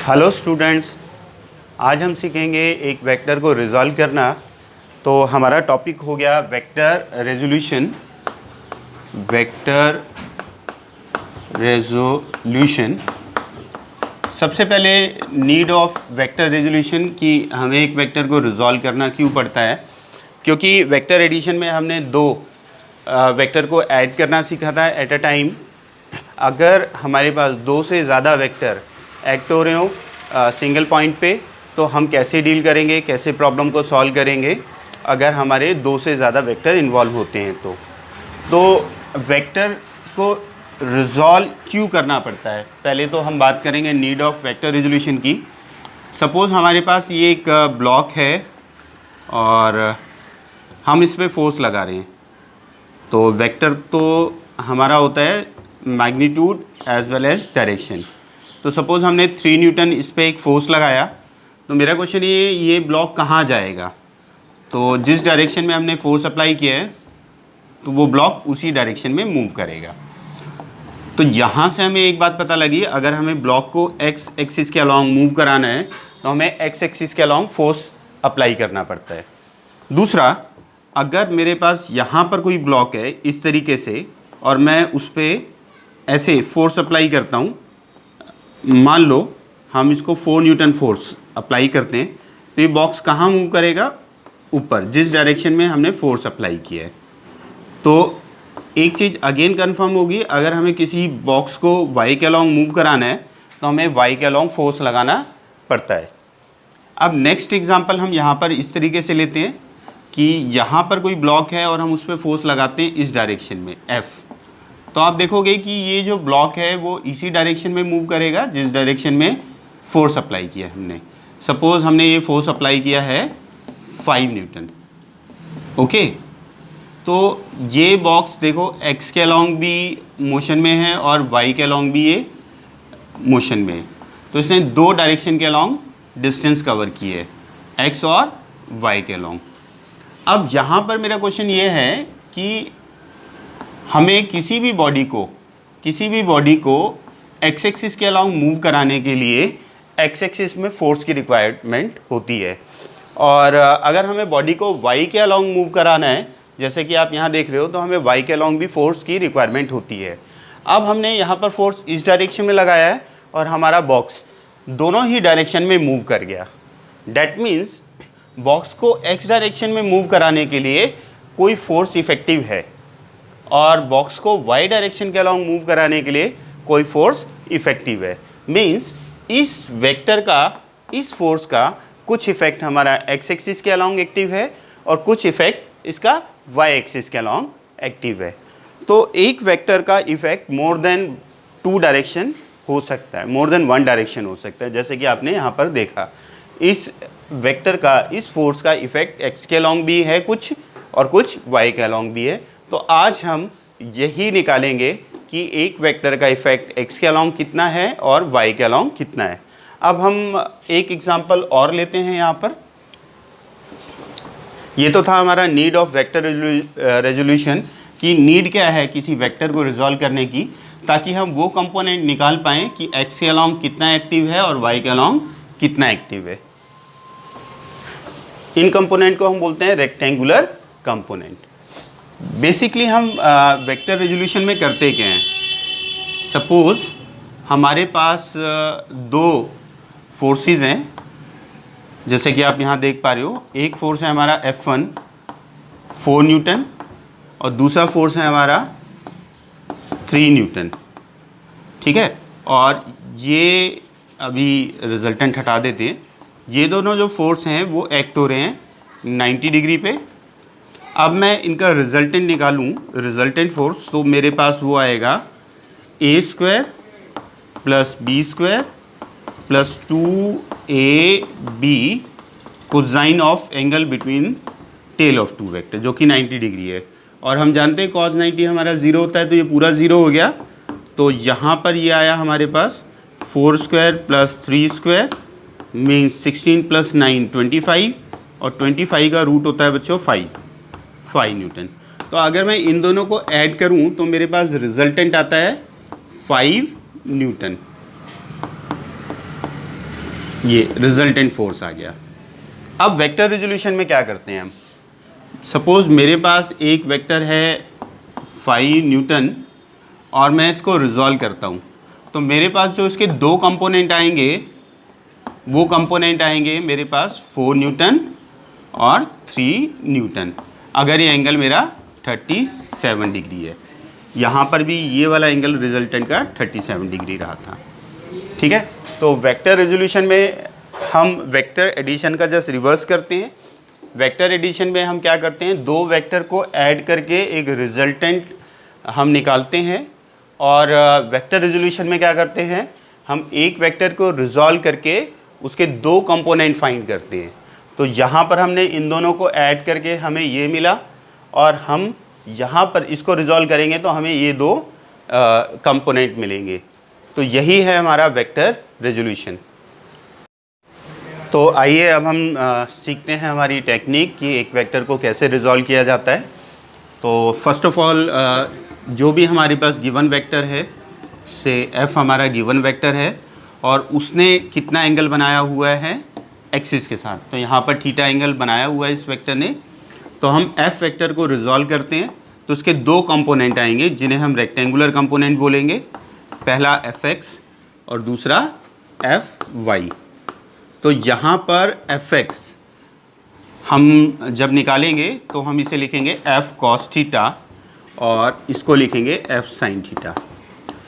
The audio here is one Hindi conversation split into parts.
हेलो स्टूडेंट्स, आज हम सीखेंगे एक वेक्टर को रिजॉल्व करना। तो हमारा टॉपिक हो गया वेक्टर रेजोल्यूशन। Vector resolution. सबसे पहले नीड ऑफ वेक्टर रेजोल्यूशन कि हमें एक वेक्टर को रिजॉल्व करना क्यों पड़ता है, क्योंकि वेक्टर एडिशन में हमने दो वेक्टर को ऐड करना सीखा था एट अ टाइम। अगर हमारे पास दो से ज़्यादा वेक्टर एक्ट हो रहे हो सिंगल पॉइंट पे, तो हम कैसे डील करेंगे, कैसे प्रॉब्लम को सॉल्व करेंगे अगर हमारे दो से ज़्यादा वेक्टर इन्वॉल्व होते हैं। तो वेक्टर को रिजॉल्व क्यों करना पड़ता है, पहले तो हम बात करेंगे नीड ऑफ वेक्टर रेजोल्यूशन की। सपोज़ हमारे पास ये एक ब्लॉक है और हम इस पर फोर्स लगा रहे हैं, तो वेक्टर तो हमारा होता है magnitude as well as direction. तो सपोज़ हमने 3 न्यूटन इस पर एक फोर्स लगाया, तो मेरा क्वेश्चन ये ब्लॉक कहाँ जाएगा। तो जिस डायरेक्शन में हमने फोर्स अप्लाई किया है तो वो ब्लॉक उसी डायरेक्शन में मूव करेगा। तो यहाँ से हमें एक बात पता लगी, अगर हमें ब्लॉक को एक्स एक्सिस के अलॉन्ग मूव कराना है तो हमें एक्स एक्सिस के अलॉन्ग फोर्स अप्लाई करना पड़ता है। दूसरा, अगर मेरे पास यहाँ पर कोई ब्लॉक है इस तरीके से और मैं उस पर ऐसे फोर्स अप्लाई करता हूँ, मान लो हम इसको 4 न्यूटन फोर्स अप्लाई करते हैं, तो ये बॉक्स कहाँ मूव करेगा, ऊपर, जिस डायरेक्शन में हमने फोर्स अप्लाई किया है। तो एक चीज़ अगेन कंफर्म होगी, अगर हमें किसी बॉक्स को वाई के अलॉन्ग मूव कराना है तो हमें वाई के अलॉन्ग फोर्स लगाना पड़ता है। अब नेक्स्ट एग्जांपल हम यहाँ पर इस तरीके से लेते हैं कि यहाँ पर कोई ब्लॉक है और हम उस पर फोर्स लगाते हैं इस डायरेक्शन में एफ़। तो आप देखोगे कि ये जो ब्लॉक है वो इसी डायरेक्शन में मूव करेगा जिस डायरेक्शन में फोर्स अप्लाई किया है हमने। सपोज़ हमने ये फोर्स अप्लाई किया है 5 न्यूटन। ओके, तो ये बॉक्स देखो एक्स के अलॉन्ग भी मोशन में है और वाई के अलॉन्ग भी ये मोशन में है। तो इसने दो डायरेक्शन के अलॉन्ग डिस्टेंस कवर की है, एक्स और वाई के अलॉन्ग। अब यहाँ पर मेरा क्वेश्चन ये है कि हमें किसी भी बॉडी को एक्स एक्सिस के अलॉन्ग मूव कराने के लिए एक्स एक्सिस में फोर्स की रिक्वायरमेंट होती है, और अगर हमें बॉडी को वाई के अलॉन्ग मूव कराना है, जैसे कि आप यहाँ देख रहे हो, तो हमें वाई के अलॉन्ग भी फोर्स की रिक्वायरमेंट होती है। अब हमने यहाँ पर फोर्स इस डायरेक्शन में लगाया है और हमारा बॉक्स दोनों ही डायरेक्शन में मूव कर गया। डैट मीन्स बॉक्स को एक्स डायरेक्शन में मूव कराने के लिए कोई फोर्स इफेक्टिव है और बॉक्स को वाई डायरेक्शन के अलॉन्ग मूव कराने के लिए कोई फोर्स इफेक्टिव है। मीन्स इस वेक्टर का, इस फोर्स का कुछ इफेक्ट हमारा एक्स एक्सिस के अलॉन्ग एक्टिव है और कुछ इफेक्ट इसका वाई एक्सिस के अलॉन्ग एक्टिव है। तो एक वेक्टर का इफेक्ट मोर देन 2 डायरेक्शन हो सकता है, मोर देन 1 डायरेक्शन हो सकता है। जैसे कि आपने यहाँ पर देखा, इस वेक्टर का, इस फोर्स का इफेक्ट एक्स के अलॉन्ग भी है कुछ और कुछ वाई के अलॉन्ग भी है। तो आज हम यही निकालेंगे कि एक वेक्टर का इफेक्ट एक्स के अलॉन्ग कितना है और वाई के अलॉन्ग कितना है। अब हम एक एग्जांपल और लेते हैं यहाँ पर। ये तो था हमारा नीड ऑफ वेक्टर रेजोल्यूशन कि नीड क्या है किसी वेक्टर को रिजॉल्व करने की, ताकि हम वो कंपोनेंट निकाल पाएँ कि एक्स के अलॉन्ग कितना एक्टिव है और वाई के अलॉन्ग कितना एक्टिव है। इन कंपोनेंट को हम बोलते हैं रेक्टेंगुलर कंपोनेंट। बेसिकली हम वेक्टर रेजोल्यूशन में करते क्या हैं, सपोज़ हमारे पास दो फोर्सेस हैं, जैसे कि आप यहाँ देख पा रहे हो। एक फोर्स है हमारा F1 4 न्यूटन और दूसरा फोर्स है हमारा 3 न्यूटन। ठीक है, और ये अभी रिजल्टेंट हटा देते हैं। ये दोनों जो फोर्स हैं वो एक्ट हो रहे हैं 90 डिग्री पे। अब मैं इनका रिजल्टेंट निकालूं, रिजल्टेंट फोर्स, तो मेरे पास वो आएगा a² + b² + 2ab cosine of angle between tail of 2 vector, जो कि 90 डिग्री है। और हम जानते हैं cos 90 हमारा 0 होता है, तो ये पूरा 0 हो गया। तो यहाँ पर ये आया हमारे पास 4² + 3² मीन्स 16 + 9 25, और 25 का रूट होता है बच्चों 5 न्यूटन। तो अगर मैं इन दोनों को ऐड करूं तो मेरे पास रिजल्टेंट आता है 5 न्यूटन। ये रिजल्टेंट फोर्स आ गया। अब वेक्टर रेजोल्यूशन में क्या करते हैं हम, सपोज़ मेरे पास एक वेक्टर है 5 न्यूटन और मैं इसको रिजॉल्व करता हूँ, तो मेरे पास जो इसके दो कंपोनेंट आएंगे वो कंपोनेंट आएंगे मेरे पास 4 न्यूटन और 3 न्यूटन, अगर ये एंगल मेरा 37 डिग्री है। यहाँ पर भी ये वाला एंगल रिजल्टेंट का 37 डिग्री रहा था, ठीक है। तो वेक्टर रेजोल्यूशन में हम वेक्टर एडिशन का जस्ट रिवर्स करते हैं। वेक्टर एडिशन में हम क्या करते हैं, दो वेक्टर को ऐड करके एक रिजल्टेंट हम निकालते हैं, और वेक्टर रेजोल्यूशन में क्या करते हैं, हम एक वेक्टर को रिजॉल्व करके उसके दो कंपोनेंट फाइंड करते हैं। तो यहाँ पर हमने इन दोनों को ऐड करके हमें ये मिला, और हम यहाँ पर इसको रिजॉल्व करेंगे तो हमें ये दो कंपोनेंट मिलेंगे। तो यही है हमारा वेक्टर रेजोल्यूशन। तो आइए अब हम सीखते हैं हमारी टेक्निक कि एक वेक्टर को कैसे रिजॉल्व किया जाता है। तो फर्स्ट ऑफ ऑल जो भी हमारे पास गिवन वेक्टर है, से f हमारा गिवन वेक्टर है और उसने कितना एंगल बनाया हुआ है एक्सिस के साथ, तो यहाँ पर थीटा एंगल बनाया हुआ है इस वेक्टर ने। तो हम f वेक्टर को रिजॉल्व करते हैं तो उसके दो कंपोनेंट आएंगे जिन्हें हम रेक्टेंगुलर कंपोनेंट बोलेंगे, पहला fx और दूसरा fy। तो यहाँ पर fx हम जब निकालेंगे तो हम इसे लिखेंगे f cos थीटा और इसको लिखेंगे f sin थीटा।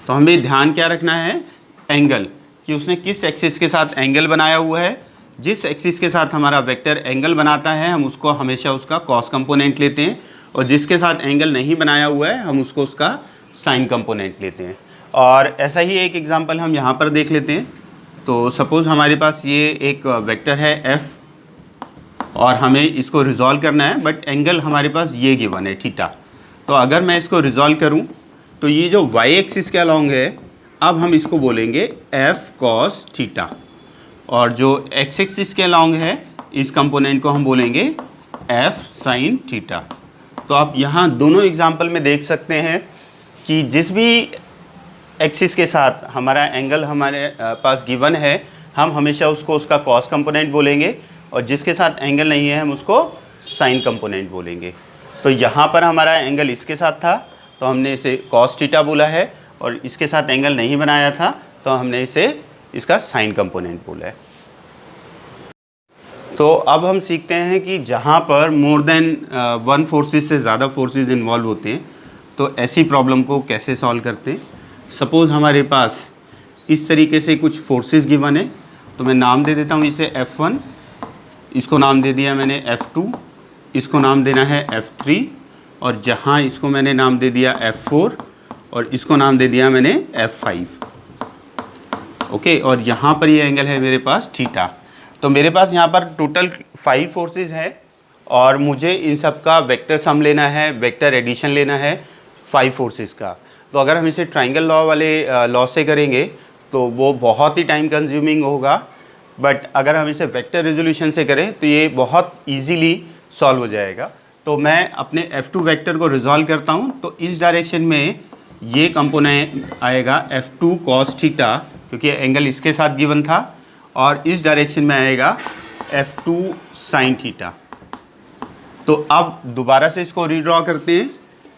तो हमें ध्यान क्या रखना है, एंगल, कि उसने किस एक्सिस के साथ एंगल बनाया हुआ है। जिस एक्सिस के साथ हमारा वेक्टर एंगल बनाता है हम उसको हमेशा उसका कॉस कंपोनेंट लेते हैं, और जिसके साथ एंगल नहीं बनाया हुआ है हम उसको उसका साइन कंपोनेंट लेते हैं। और ऐसा ही एक एग्जांपल हम यहाँ पर देख लेते हैं। तो सपोज़ हमारे पास ये एक वेक्टर है f और हमें इसको रिजॉल्व करना है, बट एंगल हमारे पास ये गिवन है थीटा। तो अगर मैं इसको रिजॉल्व करूँ तो ये जो y एक्सिस के अलॉन्ग है, अब हम इसको बोलेंगे f cos थीटा, और जो x एक्सिस के अलॉन्ग है इस कंपोनेंट को हम बोलेंगे f sin थीटा। तो आप यहाँ दोनों एग्जांपल में देख सकते हैं कि जिस भी एक्सिस के साथ हमारा एंगल हमारे पास गिवन है हम हमेशा उसको उसका कॉस कंपोनेंट बोलेंगे, और जिसके साथ एंगल नहीं है हम उसको साइन कंपोनेंट बोलेंगे। तो यहाँ पर हमारा एंगल इसके साथ था तो हमने इसे कॉस थीटा बोला है, और इसके साथ एंगल नहीं बनाया था तो हमने इसे इसका साइन कंपोनेंट बोला है। तो अब हम सीखते हैं कि जहाँ पर मोर देन वन फोर्सेस से ज़्यादा फोर्सेस इन्वॉल्व होते हैं तो ऐसी प्रॉब्लम को कैसे सॉल्व करते हैं। सपोज़ हमारे पास इस तरीके से कुछ फोर्सेस गिवन है, तो मैं नाम दे देता हूँ इसे F1, इसको नाम दे दिया मैंने F2, इसको नाम देना है F3, और जहाँ इसको मैंने नाम दे दिया F4 और इसको नाम दे दिया मैंने F5। ओके, और यहाँ पर ये एंगल है मेरे पास थीटा। तो मेरे पास यहाँ पर टोटल 5 फोर्सेस हैं और मुझे इन सब का वेक्टर सम लेना है, वेक्टर एडिशन लेना है 5 फोर्सेस का। तो अगर हम इसे ट्राइंगल लॉ वाले लॉ से करेंगे तो वो बहुत ही टाइम कंज्यूमिंग होगा, बट अगर हम इसे वेक्टर रेजोल्यूशन से करें तो ये बहुत ईजीली सॉल्व हो जाएगा। तो मैं अपने F2 वेक्टर को रिजॉल्व करता हूँ। तो इस डायरेक्शन में ये कंपोनेंट आएगा F2 cos थीटा, क्योंकि एंगल इसके साथ गिवन था, और इस डायरेक्शन में आएगा F2 sin थीटा। तो अब दोबारा से इसको रीड्रॉ करते हैं।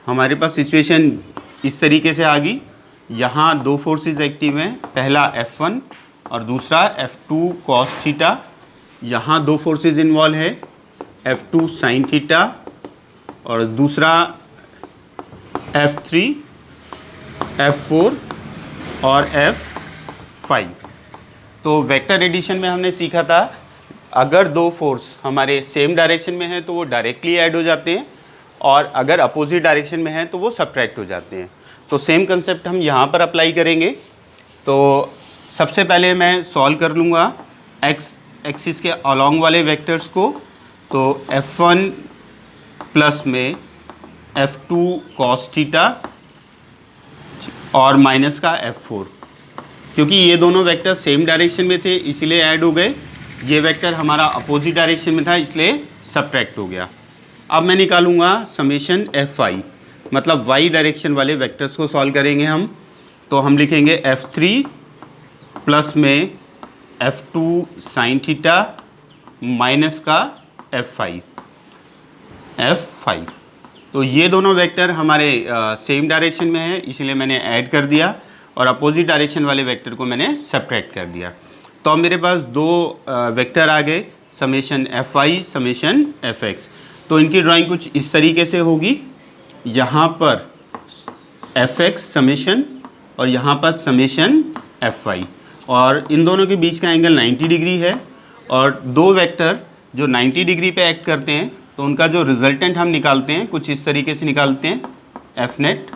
हमारे पास सिचुएशन इस तरीके से आ गई, यहाँ दो फोर्सेस एक्टिव हैं, पहला F1 और दूसरा F2 cos थीटा। यहाँ दो फोर्सेस इन्वॉल्व है, F2 sin थीटा और दूसरा F3, F4 और F5। तो वेक्टर एडिशन में हमने सीखा था अगर दो फोर्स हमारे सेम डायरेक्शन में हैं तो वो डायरेक्टली ऐड हो जाते हैं, और अगर अपोजिट डायरेक्शन में हैं तो वो सब्ट्रैक्ट हो जाते हैं। तो सेम कंसेप्ट हम यहाँ पर अप्लाई करेंगे। तो सबसे पहले मैं सॉल्व कर लूँगा एक्स एक्सिस के अलॉन्ग वाले वेक्टर्स को। तो F1 प्लस में F2 cos थीटा और माइनस का F4, क्योंकि ये दोनों वेक्टर सेम डायरेक्शन में थे इसीलिए ऐड हो गए। ये वेक्टर हमारा अपोजिट डायरेक्शन में था इसलिए सब्ट्रैक्ट हो गया। अब मैं निकालूंगा समेशन Fi, मतलब y डायरेक्शन वाले वेक्टर्स को सॉल्व करेंगे हम। तो हम लिखेंगे F3 प्लस में F2 साइन थीटा माइनस का F5। तो ये दोनों वेक्टर हमारे सेम डायरेक्शन में है, इसलिए मैंने ऐड कर दिया, और अपोजिट डायरेक्शन वाले वेक्टर को मैंने सब्ट्रैक्ट कर दिया। तो अब मेरे पास दो वेक्टर आ गए, समेशन Fi समेशन Fx। तो इनकी ड्राइंग कुछ इस तरीके से होगी, यहाँ पर Fx समेशन और यहाँ पर समेशन Fy, और इन दोनों के बीच का एंगल 90 डिग्री है, और दो वेक्टर जो 90 डिग्री पे एक्ट करते हैं तो उनका जो रिजल्टेंट हम निकालते हैं कुछ इस तरीके से निकालते हैं, एफ नेट।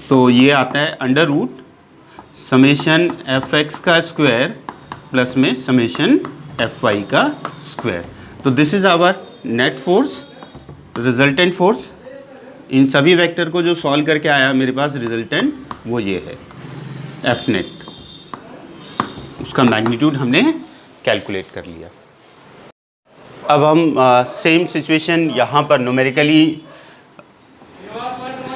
तो ये आता है अंडर रूट समेशन Fx का स्क्वायर प्लस में समेशन Fy का स्क्वायर। तो this is our net force, resultant force. इन सभी वेक्टर को जो सॉल्व करके आया मेरे पास रिजल्टेंट, वो ये है एफ नेट। उसका मैग्नीट्यूड हमने कैलकुलेट कर लिया। अब हम सेम सिचुएशन यहाँ पर न्यूमेरिकली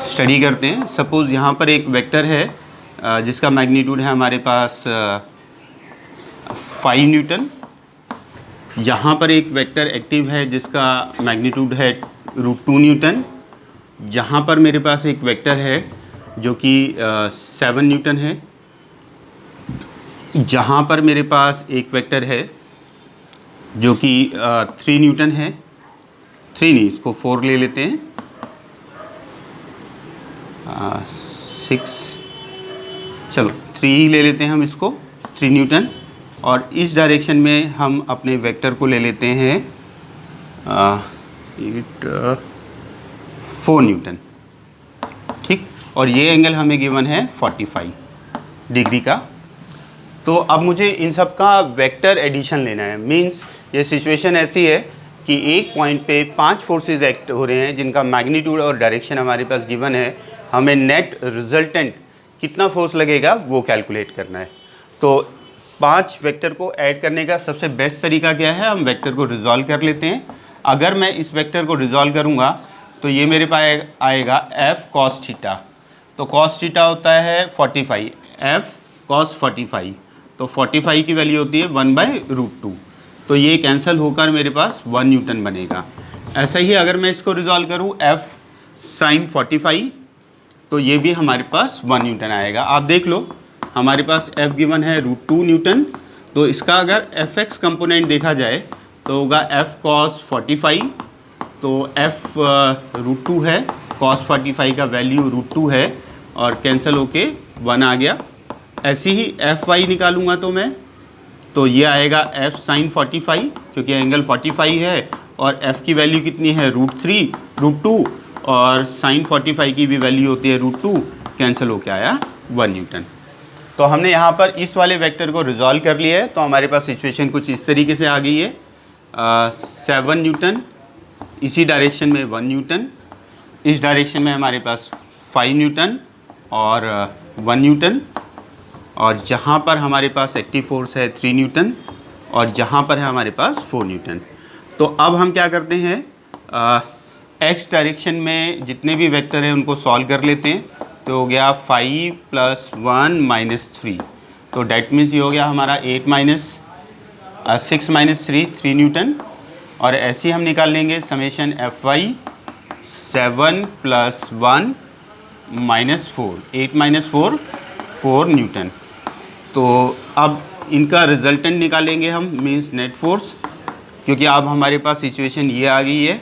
स्टडी करते हैं। सपोज़ यहाँ पर एक वेक्टर है जिसका मैग्नीट्यूड है हमारे पास 5 न्यूटन। यहाँ पर एक वेक्टर एक्टिव है जिसका मैग्नीट्यूड है √2 न्यूटन। यहाँ पर मेरे पास एक वेक्टर है जो कि 7 न्यूटन है। जहाँ पर मेरे पास एक वेक्टर है जो कि 3 न्यूटन है। 3 नहीं, इसको 4 ले लेते हैं, 6, चलो 3 ही ले लेते हैं हम इसको, 3 न्यूटन। और इस डायरेक्शन में हम अपने वेक्टर को ले लेते हैं 4 न्यूटन, ठीक। और ये एंगल हमें गिवन है 45 डिग्री का। तो अब मुझे इन सब का वेक्टर एडिशन लेना है। मींस ये सिचुएशन ऐसी है कि एक पॉइंट पे 5 फोर्सेस एक्ट हो रहे हैं जिनका मैग्नीट्यूड और डायरेक्शन हमारे पास गिवन है। हमें नेट रिजल्टेंट कितना फोर्स लगेगा वो कैलकुलेट करना है। तो 5 वेक्टर को ऐड करने का सबसे बेस्ट तरीका क्या है, हम वेक्टर को रिजॉल्व कर लेते हैं। अगर मैं इस वेक्टर को रिजॉल्व करूँगा तो ये मेरे पास आएगा f cos थीटा। तो cos थीटा होता है 45, f cos 45। तो 45 की वैल्यू होती है 1/√2। तो ये कैंसिल होकर मेरे पास 1 न्यूटन बनेगा। ऐसा ही अगर मैं इसको रिजॉल्व करूँ f sin 45, तो ये भी हमारे पास 1 न्यूटन आएगा। आप देख लो हमारे पास f गिवन है √2 न्यूटन। तो इसका अगर fx कंपोनेंट देखा जाए तो होगा f cos 45। तो f √2 है, cos 45 का वैल्यू √2 है, और कैंसिल होके 1 आ गया। ऐसे ही Fy निकालूंगा तो मैं, तो ये आएगा f sin 45, क्योंकि एंगल 45 है और f की वैल्यू कितनी है √2, और sin 45 की भी वैल्यू होती है √2, कैंसिल होके आया 1 न्यूटन। तो हमने यहाँ पर इस वाले वेक्टर को रिजॉल्व कर लिया है। तो हमारे पास सिचुएशन कुछ इस तरीके से आ गई है, 7 न्यूटन, इसी डायरेक्शन में 1 न्यूटन, इस डायरेक्शन में हमारे पास 5 न्यूटन और 1 न्यूटन, और जहाँ पर हमारे पास एक्टिव फोर्स है 3 न्यूटन, और जहाँ पर है हमारे पास 4 न्यूटन। तो अब हम क्या करते हैं, एक्स डायरेक्शन में जितने भी वेक्टर हैं उनको सॉल्व कर लेते हैं। तो हो गया 5 + 1 - 3, तो डैट मीन्स ये हो गया हमारा 6 - 3 न्यूटन। और ऐसे ही हम निकाल लेंगे समेशन Fy 7 + 1 - 4, 8 - 4 न्यूटन। तो अब इनका रिजल्टेंट निकालेंगे हम, मींस नेट फोर्स, क्योंकि अब हमारे पास सिचुएशन ये आ गई है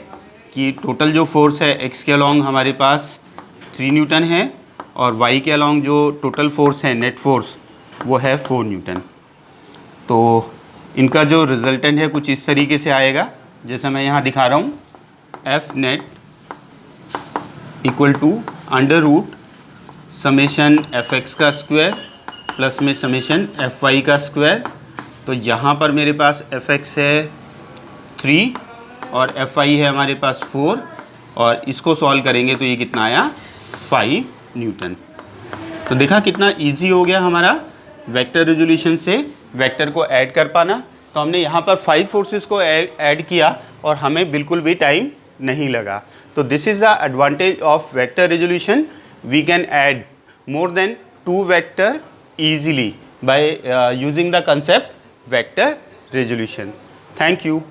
कि टोटल जो फोर्स है x के अलॉन्ग हमारे पास 3 न्यूटन है, और y के अलॉन्ग जो टोटल फोर्स है नेट फोर्स वो है 4 न्यूटन। तो इनका जो रिजल्टेंट है कुछ इस तरीके से आएगा जैसा मैं यहाँ दिखा रहा हूँ, F net equal to under root summation Fx का स्क्वायर प्लस में समेशन Fy का स्क्वायर। तो यहाँ पर मेरे पास Fx है 3 और Fy है हमारे पास 4, और इसको सॉल्व करेंगे तो ये कितना आया 5 न्यूटन। तो देखा कितना इजी हो गया हमारा वेक्टर रेजोल्यूशन से वेक्टर को ऐड कर पाना। तो हमने यहाँ पर 5 फोर्सेस को ऐड किया और हमें बिल्कुल भी टाइम नहीं लगा। तो this is the advantage of vector resolution. We can add more than 2 vector easily by using the concept vector resolution. Thank you.